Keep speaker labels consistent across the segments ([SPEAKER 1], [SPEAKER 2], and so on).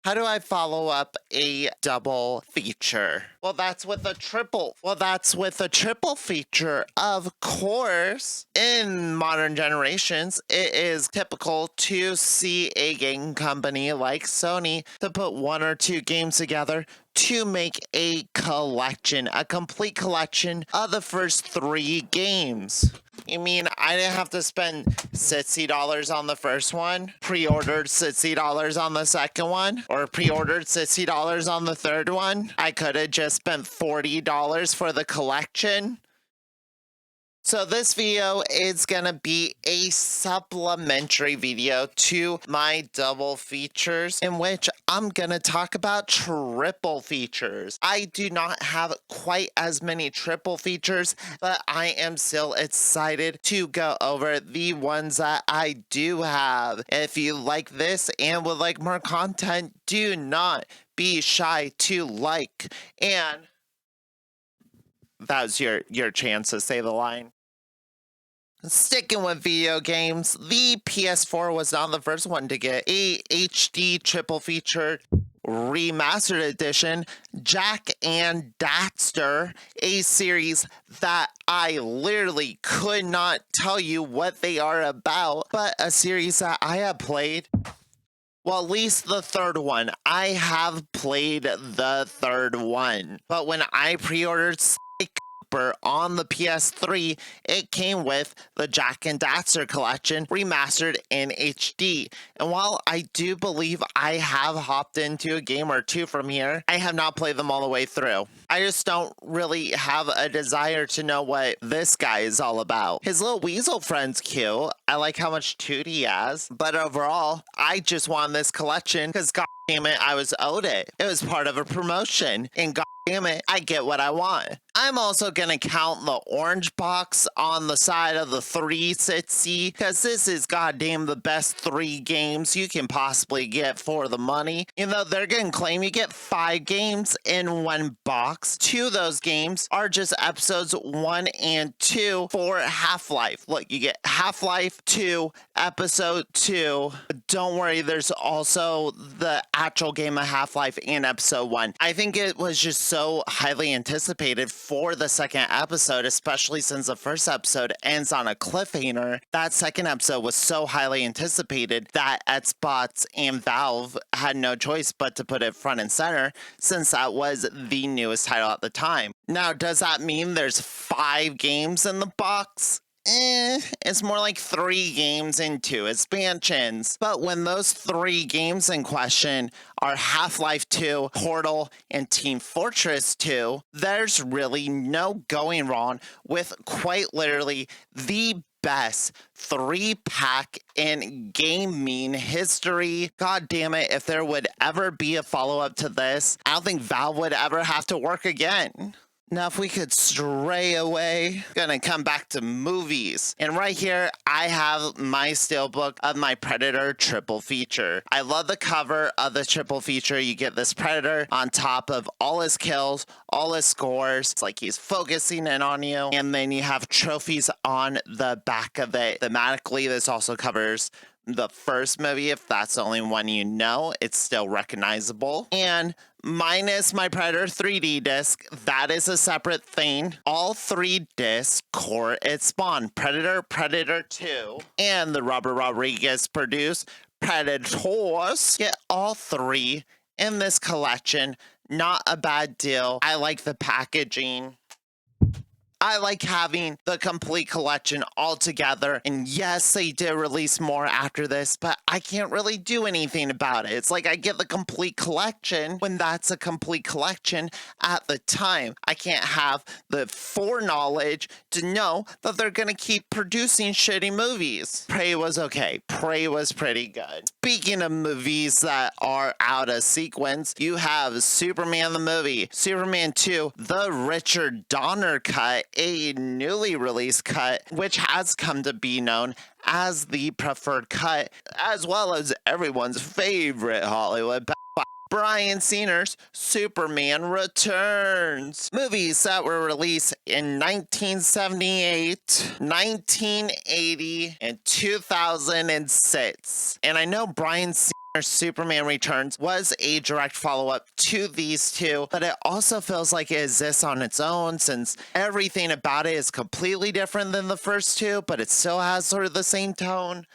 [SPEAKER 1] How do I follow up a double feature? Well, that's with a triple feature. Of course, in modern generations, it is typical to see a game company like Sony to put one or two games together to make a collection, a complete collection of the first three games. You mean I didn't have to spend $60 on the first one, pre-ordered $60 on the second one, or pre-ordered $60 on the third one? I could have just spent $40 for the collection. So this video is gonna be a supplementary video to my double features, in which I'm gonna talk about triple features. I do not have quite as many triple features, but I am still excited to go over the ones that I do have. If you like this and would like more content, do not be shy to like, and that was your chance to say the line. Sticking with video games, the PS4 was not the first one to get a HD triple feature remastered edition, Jak and Daxter, a series that I literally could not tell you what they are about, but a series that I have played. Well, at least the third one. I have played the third one, but when I pre-ordered on the PS3, it came with the Jak and Daxter collection remastered in HD. And while I do believe I have hopped into a game or two from here, I have not played them all the way through. I just don't really have a desire to know what this guy is all about. His little weasel friend's cute. I like how much toot he has. But overall, I just want this collection because god damn it, I was owed it. It was part of a promotion. And god damn it, I get what I want. I'm also gonna count the orange box on the side of the 360 because this is goddamn the best 3 games you can possibly get for the money. You know, they're gonna claim you get 5 games in one box. 2 of those games are just episodes 1 and 2 for Half-Life. Look, you get Half-Life 2, episode 2. Don't worry, there's also the actual game of Half-Life in episode 1. I think it was just so highly anticipated for the second episode, especially since the first episode ends on a cliffhanger. That second episode was so highly anticipated that Xbox and Valve had no choice but to put it front and center, since that was the newest title at the time. Now, does that mean there's 5 games in the box? It's more like 3 games and 2 expansions. But when those 3 games in question are Half-Life 2, Portal, and Team Fortress 2, there's really no going wrong with quite literally the best 3-pack in gaming history. God damn it, if there would ever be a follow-up to this, I don't think Valve would ever have to work again. Now, if we could stray away, gonna come back to movies. And right here, I have my steelbook of my Predator triple feature. I love the cover of the triple feature. You get this Predator on top of all his kills, all his scores. It's like he's focusing in on you. And then you have trophies on the back of it. Thematically, this also covers the first movie. If that's the only one you know, it's still recognizable. And minus my Predator 3D disc, that is a separate thing. All 3 discs core its Spawn, Predator, Predator 2, and the Robert Rodriguez produced Predators. Get all 3 in this collection. Not a bad deal. I like the packaging. I like having the complete collection all together. And yes, they did release more after this, but I can't really do anything about it. It's like I get the complete collection when that's a complete collection at the time. I can't have the foreknowledge to know that they're going to keep producing shitty movies. Prey was okay. Prey was pretty good. Speaking of movies that are out of sequence, you have Superman the movie, Superman 2, the Richard Donner cut, a newly released cut, which has come to be known as the preferred cut, as well as everyone's favorite Hollywood Bryan Singer's Superman Returns. Movies that were released in 1978, 1980, and 2006. And I know Bryan Singer Superman Returns was a direct follow-up to these two, but it also feels like it exists on its own since everything about it is completely different than the first two, but it still has sort of the same tone.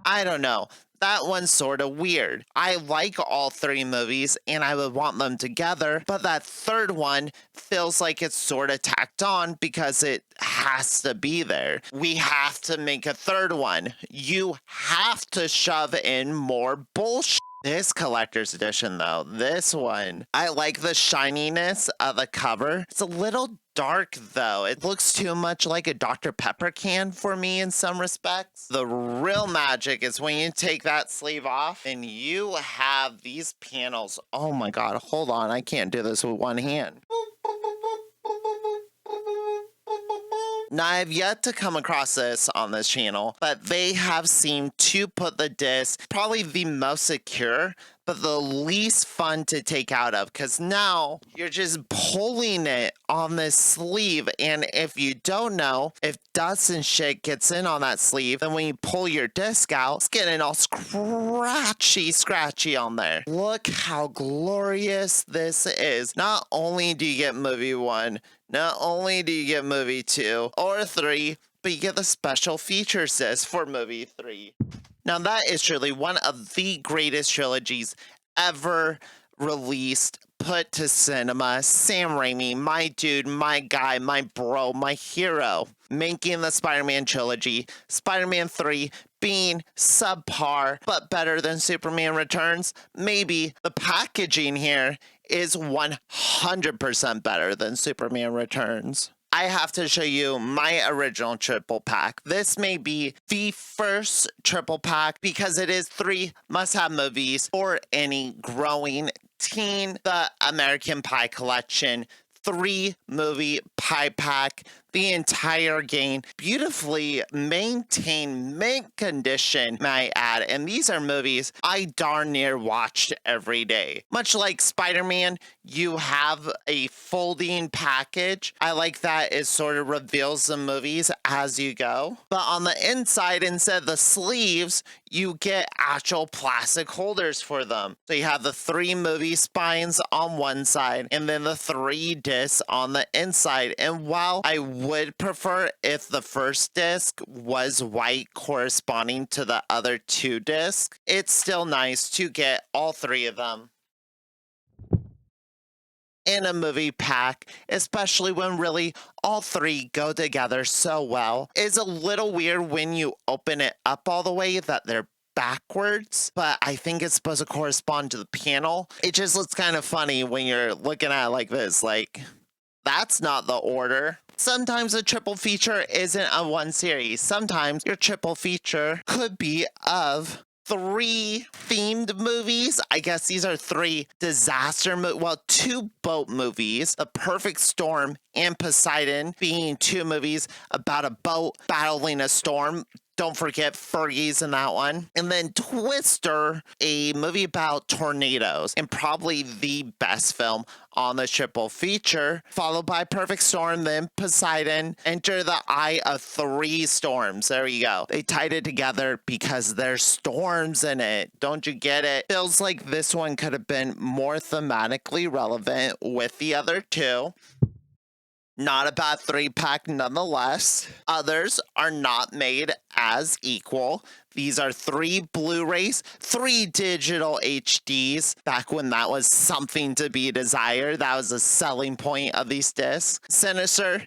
[SPEAKER 1] I don't know. That one's sort of weird. I like all three movies and I would want them together, but that third one feels like it's sort of tacked on because it has to be there. We have to make a third one. You have to shove in more bullshit. This collector's edition, though, this one, I like the shininess of the cover. It's a little dark, though. It looks too much like a Dr. Pepper can for me in some respects. The real magic is when you take that sleeve off and you have these panels. Oh my God, hold on. I can't do this with one hand. Now, I've yet to come across this on this channel, but they have seemed to put the disc probably the most secure, but the least fun to take out of, because now you're just pulling it on this sleeve, and if you don't know, if dust and shit gets in on that sleeve, then when you pull your disc out, it's getting all scratchy on there. Look how glorious this is. Not only do you get movie 1, not only do you get movie 2 or 3, but you get the special features disc for movie 3. Now that is truly one of the greatest trilogies ever released, put to cinema. Sam Raimi, my dude, my guy, my bro, my hero, making the Spider-Man trilogy. Spider-Man 3 being subpar, but better than Superman Returns. Maybe the packaging here is 100% better than Superman Returns. I have to show you my original triple pack. This may be the first triple pack because it is 3 must-have movies for any growing teen. The American Pie Collection, 3-movie pie pack, the entire game, beautifully maintained, mint condition, may I add. And these are movies I darn near watched every day. Much like Spider-Man, you have a folding package. I like that it sort of reveals the movies as you go. But on the inside, instead of the sleeves, you get actual plastic holders for them. So you have the 3 movie spines on one side and then the 3 discs on the inside. And while I would prefer if the first disc was white corresponding to the other 2 discs, it's still nice to get all 3 of them in a movie pack, especially when really all 3 go together so well. It's a little weird when you open it up all the way that they're backwards, but I think it's supposed to correspond to the panel. It just looks kind of funny when you're looking at it like this, like, that's not the order. Sometimes a triple feature isn't a one series. Sometimes your triple feature could be of 3 themed movies. I guess these are 3 well, 2 boat movies. The Perfect Storm and Poseidon being 2 movies about a boat battling a storm. Don't forget Fergie's in that one. And then Twister, a movie about tornadoes, and probably the best film on the triple feature, followed by Perfect Storm, then Poseidon. Enter the Eye of 3 Storms. There you go. They tied it together because there's storms in it. Don't you get it? Feels like this one could have been more thematically relevant with the other 2. Not a bad 3-pack nonetheless. Others are not made as equal. These are 3 Blu-rays, 3 digital HDs. Back when that was something to be desired. That was a selling point of these discs. Sinister,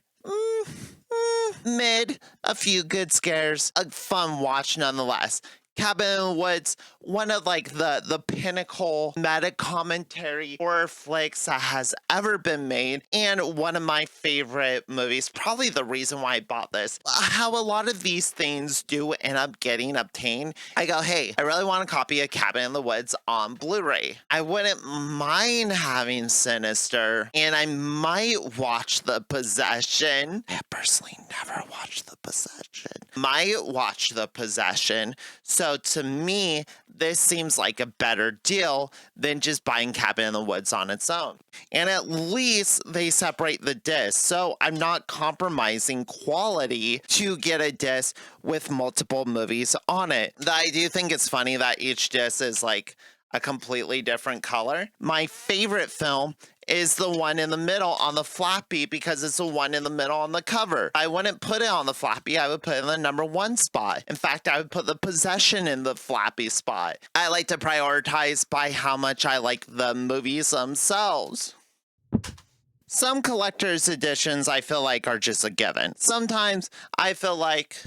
[SPEAKER 1] mid, a few good scares, a fun watch nonetheless. Cabin in the Woods, one of like the pinnacle meta commentary horror flicks that has ever been made, and one of my favorite movies, probably the reason why I bought this. How a lot of these things do end up getting obtained. I go, hey, I really want a copy of Cabin in the Woods on Blu-ray. I wouldn't mind having Sinister, and I might watch The Possession. I personally never watched The Possession. Might watch The Possession. So to me, this seems like a better deal than just buying Cabin in the Woods on its own. And at least they separate the discs, so I'm not compromising quality to get a disc with multiple movies on it. I do think it's funny that each disc is like a completely different color. My favorite film is the one in the middle on the floppy because it's the one in the middle on the cover. I wouldn't put it on the floppy, I would put it in the number 1 spot. In fact, I would put the Possession in the floppy spot. I like to prioritize by how much I like the movies themselves. Some collector's editions I feel like are just a given. Sometimes I feel like,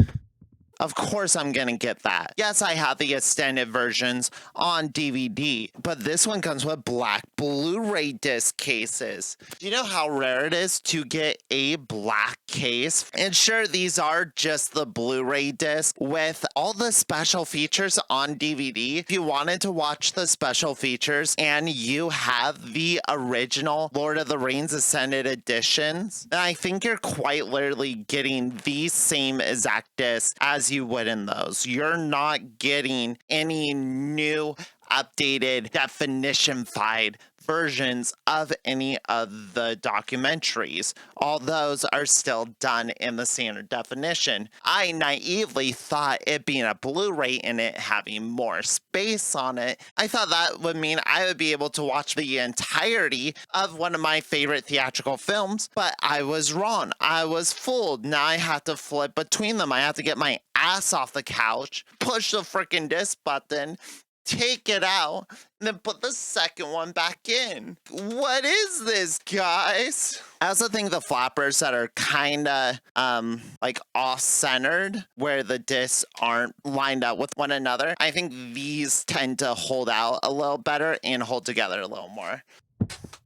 [SPEAKER 1] of course I'm gonna get that. Yes, I have the extended versions on DVD, but this one comes with black Blu-ray disc cases. Do you know how rare it is to get a black case? And sure, these are just the Blu-ray disc with all the special features on DVD. If you wanted to watch the special features and you have the original Lord of the Rings Extended editions, then I think you're quite literally getting the same exact disc as you would in those. You're not getting any new, updated, definition-fied versions of any of the documentaries. All those are still done in the standard definition. I naively thought it being a Blu-ray and it having more space on it, I thought that would mean I would be able to watch the entirety of one of my favorite theatrical films, but I was wrong. I was fooled. Now I have to flip between them. I have to get my ass off the couch, push the freaking disc button, take it out, and then put the second one back in. What is this, guys? I also think the flappers that are kind of like off-centered, where the discs aren't lined up with one another, I think these tend to hold out a little better and hold together a little more.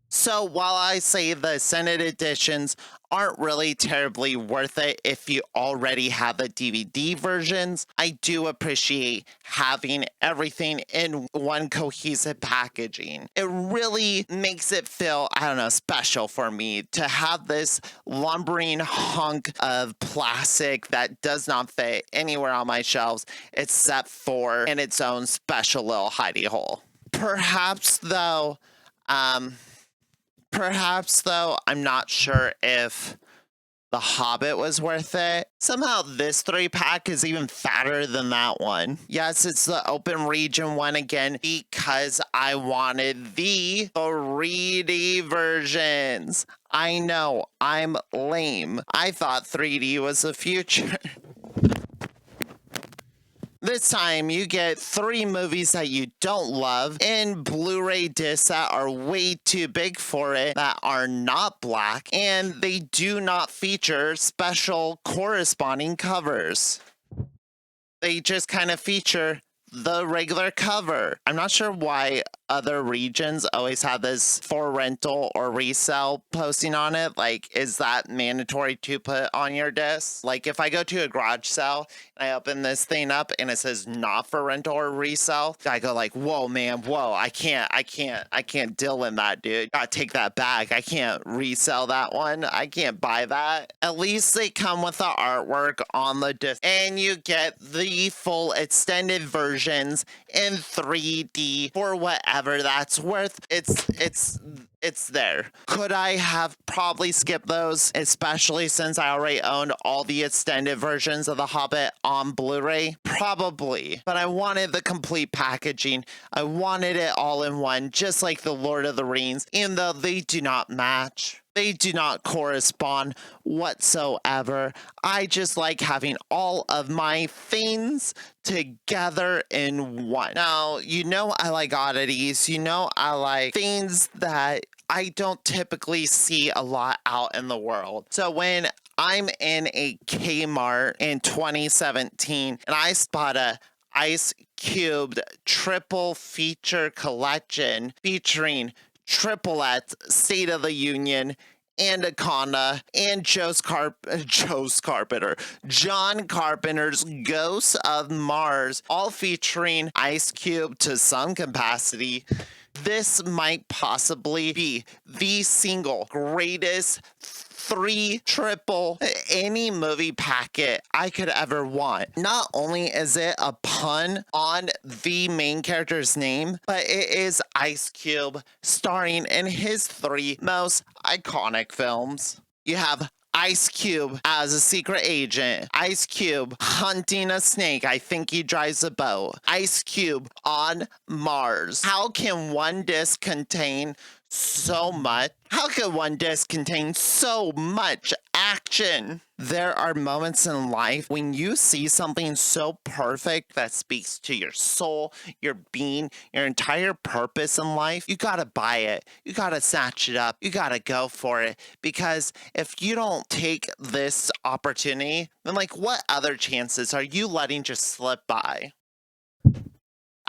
[SPEAKER 1] So while I say the Senate editions aren't really terribly worth it if you already have the DVD versions, I do appreciate having everything in one cohesive packaging. It really makes it feel, I don't know, special for me to have this lumbering hunk of plastic that does not fit anywhere on my shelves except for in its own special little hidey hole. Perhaps though, I'm not sure if The Hobbit was worth it. Somehow this 3-pack is even fatter than that one. Yes, it's the open region one again because I wanted the 3D versions. I know, I'm lame. I thought 3D was the future. This time, you get 3 movies that you don't love in Blu-ray discs that are way too big for it, that are not black, and they do not feature special corresponding covers. They just kind of feature the regular cover. I'm not sure why other regions always have this for rental or resale posting on it. Like, is that mandatory to put on your disc? Like, if I go to a garage sale and I open this thing up and it says not for rental or resale, I go like, whoa, man, whoa, I can't deal in that, dude. Gotta take that back. I can't resell that one. I can't buy that. At least they come with the artwork on the disc and you get the full extended versions in 3D for whatever that's worth. It's there. Could I have probably skipped those, especially since I already owned all the extended versions of The Hobbit on Blu-ray? Probably. But I wanted the complete packaging. I wanted it all in one, just like the Lord of the Rings, even though they do not match. They do not correspond whatsoever. I just like having all of my things together in one. Now, you know I like oddities. You know I like things that I don't typically see a lot out in the world. So when I'm in a Kmart in 2017 and I spot a Ice Cubed triple feature collection featuring Triplets, State of the Union, Anaconda, and John Carpenter's Ghosts of Mars, all featuring Ice Cube to some capacity. This might possibly be the single greatest 3 triple any movie packet I could ever want. Not only is it a pun on the main character's name, but it is Ice Cube starring in his 3 most iconic films. You have Ice Cube as a secret agent. Ice Cube hunting a snake. I think he drives a boat. Ice Cube on Mars. How can one disc contain so much? How can one disc contain so much action? There are moments in life when you see something so perfect that speaks to your soul, your being, your entire purpose in life. You gotta buy it. You gotta snatch it up. You gotta go for it. Because if you don't take this opportunity, then like what other chances are you letting just slip by?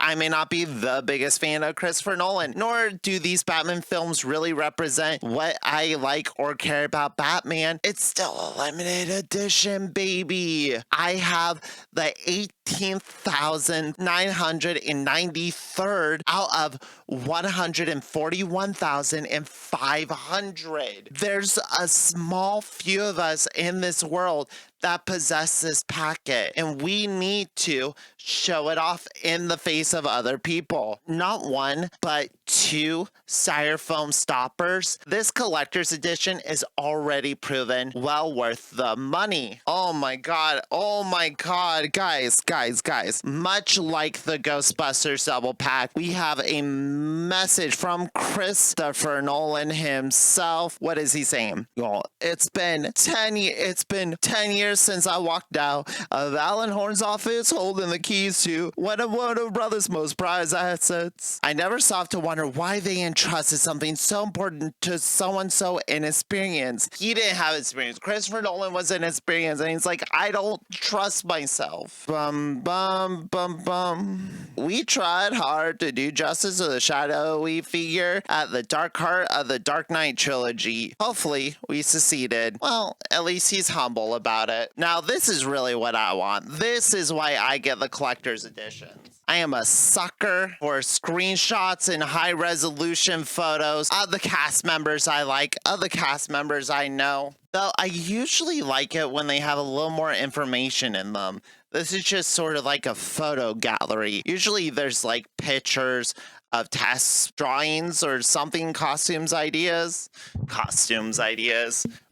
[SPEAKER 1] I may not be the biggest fan of Christopher Nolan, nor do these Batman films really represent what I like or care about Batman. It's still a limited edition, baby. I have the 18,993rd out of 141,500. There's a small few of us in this world that possess this packet, and we need to show it off in the face of other people. Not one, but two styrofoam stoppers. This collector's edition is already proven well worth the money. Oh my god, guys. Much like the Ghostbusters double pack, we have a message from Christopher Nolan himself. What is he saying? Well, it's been 10 years since I walked out of Alan Horn's office holding the keys to one of Warner Brothers' most prized assets. I never stopped to wonder why they entrusted something so important to someone so inexperienced. He didn't have experience. Christopher Nolan was inexperienced, and he's like, I don't trust myself. Bum, bum, bum, bum. We tried hard to do justice to the shadowy figure at the dark heart of the Dark Knight trilogy. Hopefully, we succeeded. Well, at least he's humble about it. Now, this is really what I want. This is why I get the collector's editions. I am a sucker for screenshots and high-resolution photos of the cast members I like, of the cast members I know. Though I usually like it when they have a little more information in them. This is just sort of like a photo gallery. Usually there's like pictures of test drawings or something, costumes ideas.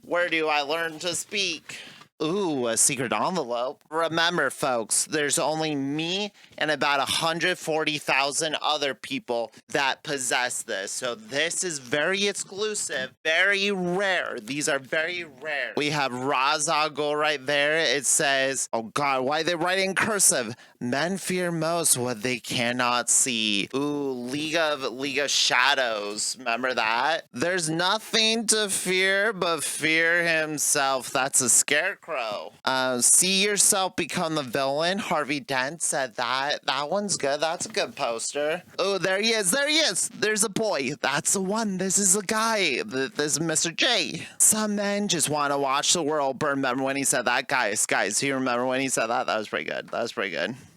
[SPEAKER 1] Where do I learn to speak? Ooh, a secret envelope. Remember, folks, there's only me and about 140,000 other people that possess this. So this is very exclusive, very rare. These are very rare. We have Ra's al Ghul right there. It says, oh God, why they write in cursive? Men fear most what they cannot see. Ooh, League of Shadows. Remember that? There's nothing to fear but fear himself. That's a scarecrow. See yourself become the villain. Harvey Dent said that. That one's good. That's a good poster. Oh, there he is. There's a boy. That's the one. This is the guy. This is Mr. J. Some men just want to watch the world burn. Remember when he said that? Guys, do you remember when he said that? That was pretty good.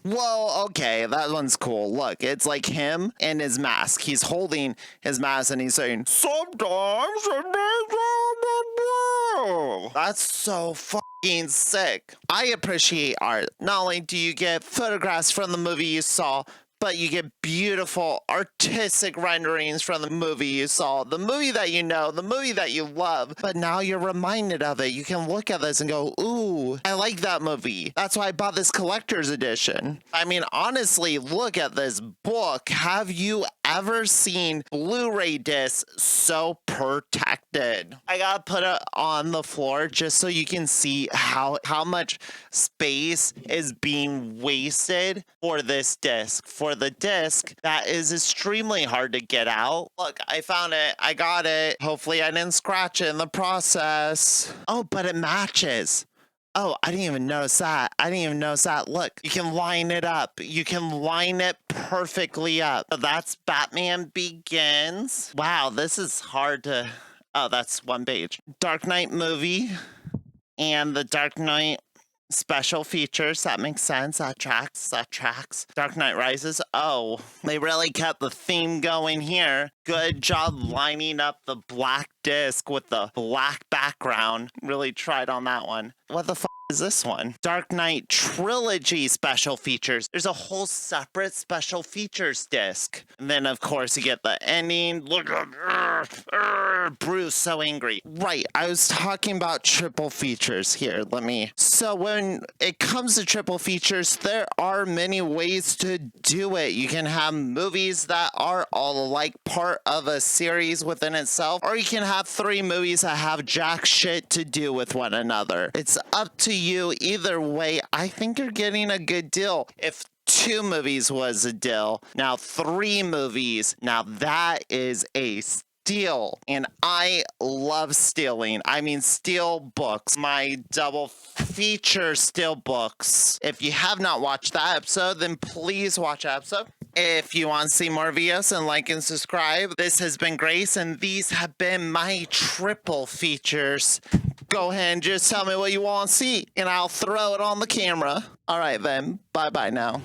[SPEAKER 1] Whoa, okay, that one's cool. Look, it's like him and his mask. He's holding his mask and he's saying, sometimes it makes that's so fucking sick. I appreciate art. Not only do you get photographs from the movie you saw, but you get beautiful artistic renderings from the movie you saw, the movie that you know, the movie that you love, but now you're reminded of it. You can look at this and go, ooh, I like that movie. That's why I bought this collector's edition. I mean, honestly, look at this book. Have you ever seen Blu-ray discs so protected? I gotta put it on the floor just so you can see how much space is being wasted for this disc. For the disc that is extremely hard to get out. Look, I found it. I got it. Hopefully I didn't scratch it in the process. Oh, but it matches. Oh, I didn't even notice that. Look, you can line it up. You can line it perfectly up. So that's Batman Begins. Wow, this is hard to... Oh, that's one page. Dark Knight movie and the Dark Knight special features. That makes sense. That tracks. Dark Knight Rises. Oh, they really kept the theme going here. Good job lining up the black disc with the black background. Really tried on that one. What the fuck is this one? Dark Knight Trilogy special features. There's a whole separate special features disc. And then, of course, you get the ending. Look at Bruce so angry. Right, I was talking about triple features here. So when it comes to triple features, there are many ways to do it. You can have movies that are all alike, part of a series within itself, or you can have 3 movies that have jack shit to do with one another. It's up to you. Either way, I think you're getting a good deal. If 2 movies was a deal, now 3 movies, now that is a steal. And I love stealing. I mean, steal books. My double feature steal books. If you have not watched that episode, then please watch that episode. If you want to see more videos, and like and subscribe. This has been Grace, and these have been my triple features. Go ahead and just tell me what you want to see, and I'll throw it on the camera. All right, then. Bye-bye now.